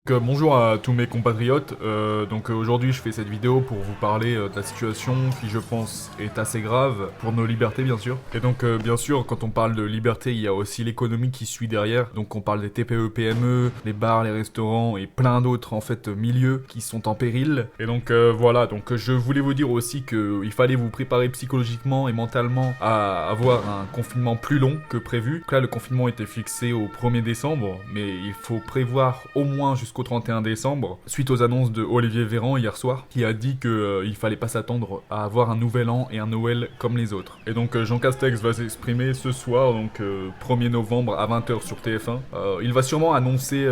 Bonjour à tous mes compatriotes, aujourd'hui je fais cette vidéo pour vous parler de la situation qui je pense est assez grave pour nos libertés bien sûr. Et donc bien sûr quand on parle de liberté il y a aussi l'économie qui suit derrière, donc on parle des TPE, PME, les bars, les restaurants et plein d'autres en fait milieux qui sont en péril. Et donc voilà, donc je voulais vous dire aussi qu'il fallait vous préparer psychologiquement et mentalement à avoir un confinement plus long que prévu. Donc là le confinement était fixé au 1er décembre, mais il faut prévoir au moins jusqu'au 31 décembre, suite aux annonces de Olivier Véran hier soir, qui a dit qu'il fallait pas s'attendre à avoir un nouvel an et un Noël comme les autres. Et donc Jean Castex va s'exprimer ce soir, donc 1er novembre à 20h sur TF1. Il va sûrement annoncer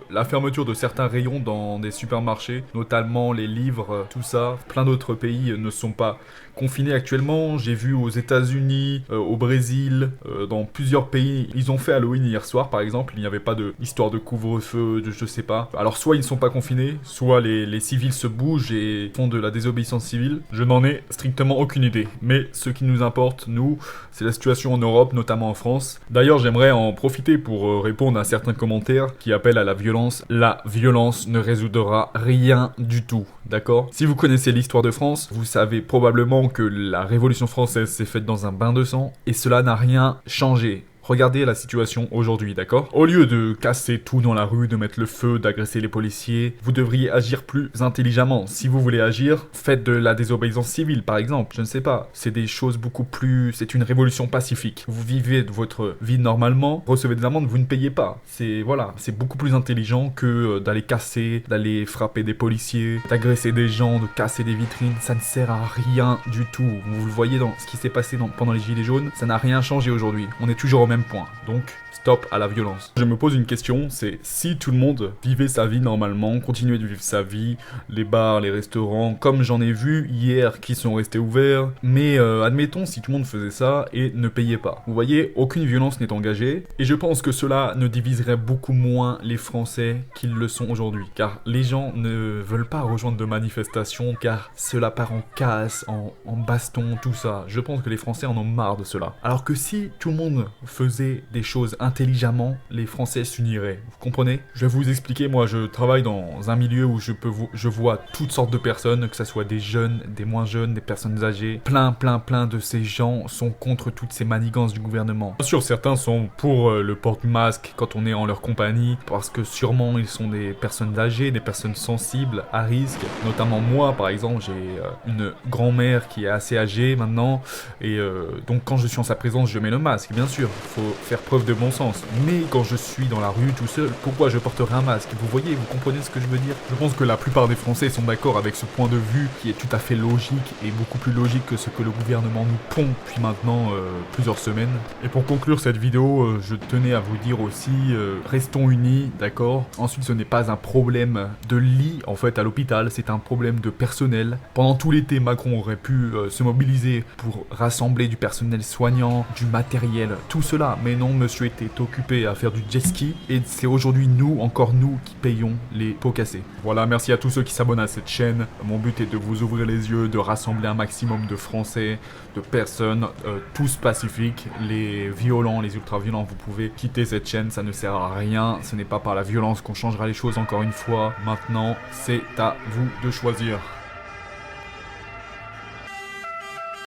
la fermeture de certains rayons dans des supermarchés, notamment les livres, tout ça. Plein d'autres pays ne sont pas confinés actuellement. J'ai vu aux États-Unis, au Brésil, dans plusieurs pays, ils ont fait Halloween hier soir par exemple. Il n'y avait pas de histoire de couvre-feu, je sais pas. Alors soit ils ne sont pas confinés, soit les civils se bougent et font de la désobéissance civile. Je n'en ai strictement aucune idée. Mais ce qui nous importe, nous, c'est la situation en Europe, notamment en France. D'ailleurs, j'aimerais en profiter pour répondre à certains commentaires qui appellent à la violence. La violence ne résoudra rien du tout, d'accord? Si vous connaissez l'histoire de France, vous savez probablement que la Révolution française s'est faite dans un bain de sang et cela n'a rien changé. Regardez la situation aujourd'hui, d'accord? Au lieu de casser tout dans la rue, de mettre le feu, d'agresser les policiers, vous devriez agir plus intelligemment. Si vous voulez agir, faites de la désobéissance civile, par exemple. Je ne sais pas. C'est des choses beaucoup plus... C'est une révolution pacifique. Vous vivez votre vie normalement, recevez des amendes, vous ne payez pas. C'est beaucoup plus intelligent que d'aller casser, d'aller frapper des policiers, d'agresser des gens, de casser des vitrines. Ça ne sert à rien du tout. Vous le voyez dans ce qui s'est passé pendant les Gilets jaunes. Ça n'a rien changé aujourd'hui. On est toujours au même point. Donc, stop à la violence. Je me pose une question, c'est si tout le monde vivait sa vie normalement, continuait de vivre sa vie, les bars, les restaurants, comme j'en ai vu hier qui sont restés ouverts, mais admettons si tout le monde faisait ça et ne payait pas. Vous voyez, aucune violence n'est engagée, et je pense que cela ne diviserait beaucoup moins les Français qu'ils le sont aujourd'hui, car les gens ne veulent pas rejoindre de manifestations, car cela part en casse, en baston, tout ça. Je pense que les Français en ont marre de cela. Alors que si tout le monde faisait des choses intelligemment, les Français s'uniraient. Vous comprenez? Je vais vous expliquer, moi je travaille dans un milieu où je vois toutes sortes de personnes, que ce soit des jeunes, des moins jeunes, des personnes âgées. Plein de ces gens sont contre toutes ces manigances du gouvernement. Bien sûr, certains sont pour le port du masque quand on est en leur compagnie, parce que sûrement ils sont des personnes âgées, des personnes sensibles, à risque. Notamment moi, par exemple, j'ai une grand-mère qui est assez âgée maintenant, et donc quand je suis en sa présence, je mets le masque, bien sûr. Faut faire preuve de bon sens. Mais quand je suis dans la rue tout seul, pourquoi je porterai un masque? Vous voyez, vous comprenez ce que je veux dire? Je pense que la plupart des Français sont d'accord avec ce point de vue qui est tout à fait logique et beaucoup plus logique que ce que le gouvernement nous pond depuis maintenant plusieurs semaines. Et pour conclure cette vidéo, je tenais à vous dire aussi, restons unis, d'accord? Ensuite, ce n'est pas un problème de lit en fait à l'hôpital, c'est un problème de personnel. Pendant tout l'été, Macron aurait pu se mobiliser pour rassembler du personnel soignant, du matériel, tout cela, mais non, monsieur était occupé à faire du jet ski, et c'est aujourd'hui nous, encore nous, qui payons les pots cassés. Voilà, merci à tous ceux qui s'abonnent à cette chaîne. Mon but est de vous ouvrir les yeux, de rassembler un maximum de Français, de personnes, tous pacifiques, les violents, les ultra-violents, vous pouvez quitter cette chaîne, ça ne sert à rien, ce n'est pas par la violence qu'on changera les choses encore une fois. Maintenant, c'est à vous de choisir.